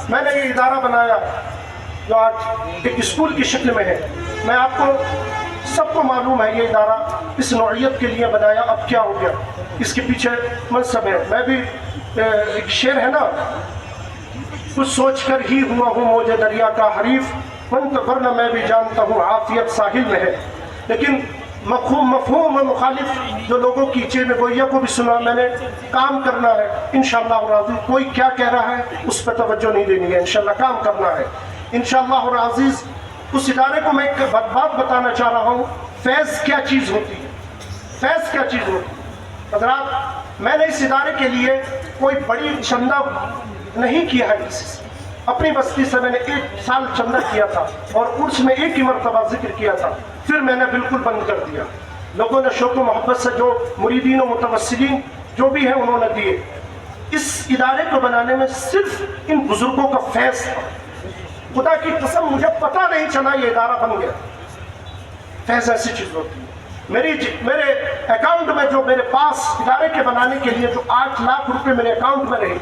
میں نے یہ ادارہ بنایا جو آج ایک اسکول کی شکل میں ہے. میں آپ کو سب کو معلوم ہے یہ ادارہ اس نوعیت کے لیے بنایا. اب کیا ہو گیا, اس کے پیچھے منصب ہے. میں بھی ایک شعر ہے نا, کچھ سوچ کر ہی ہوا ہوں موجے دریا کا حریف, ورنہ میں بھی جانتا ہوں عافیت ساحل میں ہے. لیکن مفہوم و مخالف جو لوگوں کی چین گوئیہ کو بھی سنا میں نے. کام کرنا ہے انشاءاللہ العزیز. کوئی کیا کہہ رہا ہے اس پہ توجہ نہیں دینی ہے, انشاءاللہ کام کرنا ہے انشاءاللہ العزیز. اس ادارے کو میں ایک بات بتانا چاہ رہا ہوں, فیض کیا چیز ہوتی ہے, فیض کیا چیز ہوتی ہے. حضرات میں نے اس ادارے کے لیے کوئی بڑی چندہ نہیں کیا ہے کسی سے. اپنی بستی سے میں نے 1 سال چندہ کیا تھا اور عرس میں 1 ہی مرتبہ ذکر کیا تھا, پھر میں نے بالکل بند کر دیا. لوگوں نے شوق و محبت سے جو مریدین و متوسلین جو بھی ہیں انہوں نے دیے. اس ادارے کو بنانے میں صرف ان بزرگوں کا فیض تھا. خدا کی قسم مجھے پتہ نہیں چلا یہ ادارہ بن گیا. فیض ایسی چیز ہوتی ہے. میرے اکاؤنٹ میں جو میرے پاس ادارے کے بنانے کے لیے جو 8 لاکھ روپے میرے اکاؤنٹ میں رہے,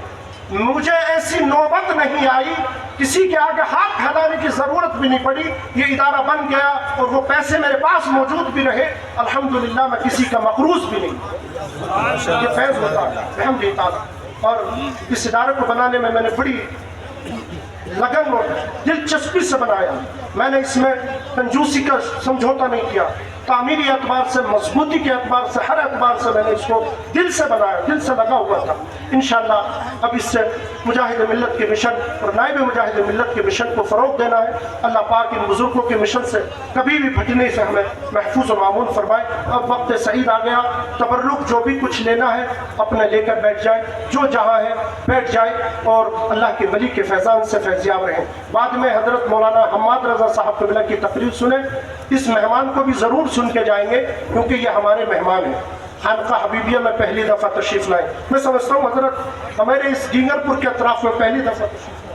مجھے ایسی نوبت نہیں آئی, کسی کے آگے ہاتھ پھیلانے کی ضرورت بھی نہیں پڑی. یہ ادارہ بن گیا اور وہ پیسے میرے پاس موجود بھی رہے. الحمدللہ میں کسی کا مقروض بھی نہیں. یہ فیض ہوتا ہے الحمدللہ. اور اس ادارے کو بنانے میں نے بڑی لگن اور دلچسپی سے بنایا. میں نے اس میں کنجوسی کا سمجھوتا نہیں کیا. تعمیری اعتبار سے, مضبوطی کے اعتبار سے, ہر اعتبار سے میں نے اس کو دل سے بنایا, دل سے لگا ہوا تھا. انشاءاللہ اب اس سے مجاہد ملت کے مشن اور نائب مجاہد ملت کے مشن کو فروغ دینا ہے. اللہ پاک ان بزرگوں کے مشن سے کبھی بھی بھٹنے سے ہمیں محفوظ و معمون فرمائے. اب وقت سعید آ گیا, تبرک جو بھی کچھ لینا ہے اپنے لے کر بیٹھ جائے, جو جہاں ہے بیٹھ جائے اور اللہ کے ولی کے فیضان سے فیضیاب رہیں. بعد میں حضرت مولانا حماد رضا صاحب قبلہ کی تقریر سنیں. اس مہمان کو بھی ضرور سن کے جائیں گے کیونکہ یہ ہمارے مہمان ہیں. خانقاہ حبیبیہ میں پہلی دفعہ تشریف لائے. میں سمجھتا ہوں حضرت ہمارے اس ڈینگر پور کے اطراف میں پہلی دفعہ تشریف لائے.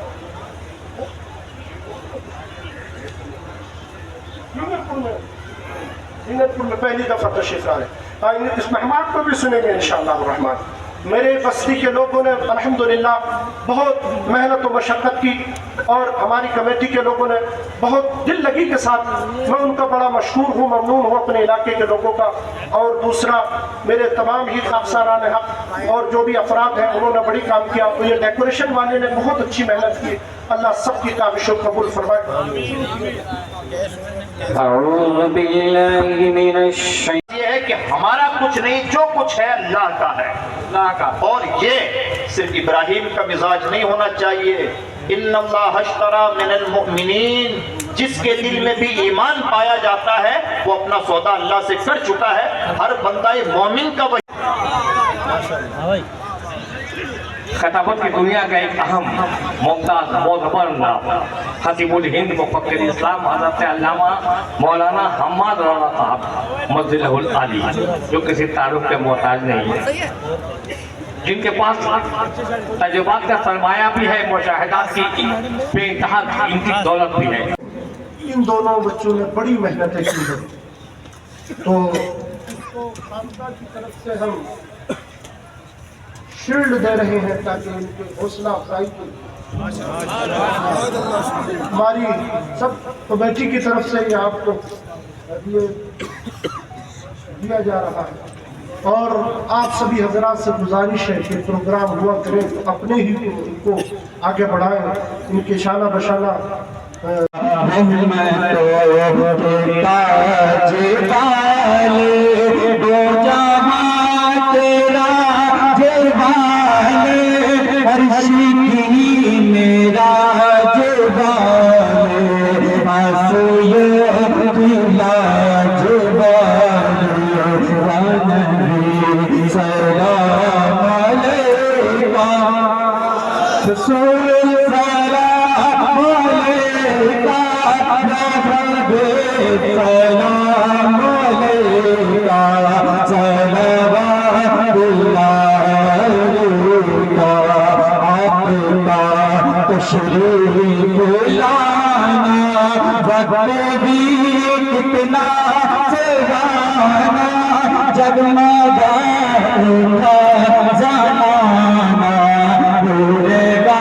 ڈینگر پور میں پہلی دفعہ تشریف لائے. اس مہمان کو بھی سنیں گے انشاءاللہ الرحمن. میرے بستی کے لوگوں نے الحمدللہ بہت محنت و مشقت کی اور ہماری کمیٹی کے لوگوں نے بہت دل لگی کے ساتھ. میں ان کا بڑا مشکور ہوں, ممنون ہوں اپنے علاقے کے لوگوں کا. اور دوسرا میرے تمام ہی خاکساران حق اور جو بھی افراد ہیں انہوں نے بڑی کام کیا. تو یہ ڈیکوریشن والے نے بہت اچھی محنت کی. اللہ سب کی کاوش و قبول فرمائے. اعوذ باللہ من الشیطان. یہ ہے کہ ہمارا کچھ نہیں, جو کچھ ہے اللہ کا ہے, اللہ کا. اور یہ صرف ابراہیم کا مزاج نہیں ہونا چاہیے. ان اللہ اشترى من المؤمنین, جس کے دل میں بھی ایمان پایا جاتا ہے وہ اپنا سودا اللہ سے کر چکا ہے. ہر بندہ مومن کا وہی خطابت کی دنیا کا ایک اہم ممتاز معتبر نام خطیب الہند مفکر اسلام حضرت علامہ مولانا حماد رضا صاحب مجدلہ العالی, جو کسی تعارف کے محتاج نہیں ہے, جن کے پاس تجربات کا سرمایہ بھی ہے, مشاہدات کی بے انتہا ان کی دولت بھی ہے. ان دونوں بچوں نے بڑی محنتیں کی ہیں. تو خانقاہ کی طرف سے ہم شیلڈ دے رہے ہیں تاکہ ان کی حوصلہ افزائی کی. ہماری سب کمیٹی کی طرف سے یہ آپ کو دیا جا رہا ہے. اور آپ سبھی حضرات سے گزارش ہے کہ پروگرام ہوا کریں تو اپنے ہی ان کو آگے بڑھائیں, ان کے شانہ بشانہ کتنا جگمگا زمانہ بھولے گا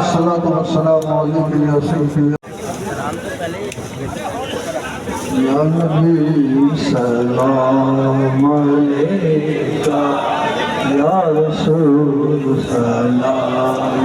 الصلاة والسلام عليك يا سيدي يا نبي سلام عليك يا رسول سلام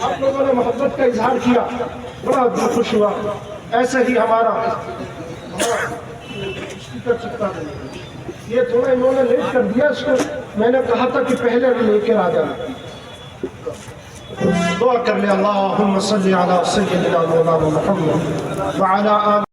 آپ لوگوں نے محبت کا اظہار کیا، بڑا دل خوش ہوا. ایسے ہی ہمارا یہ تھوڑا انہوں نے لیٹ کر دیا اس کو. میں نے کہا تھا کہ پہلے لے کر آ جانا. دعا کر لیں. اللہم صلی علی سیدنا مولانا محمد وعلی آلہ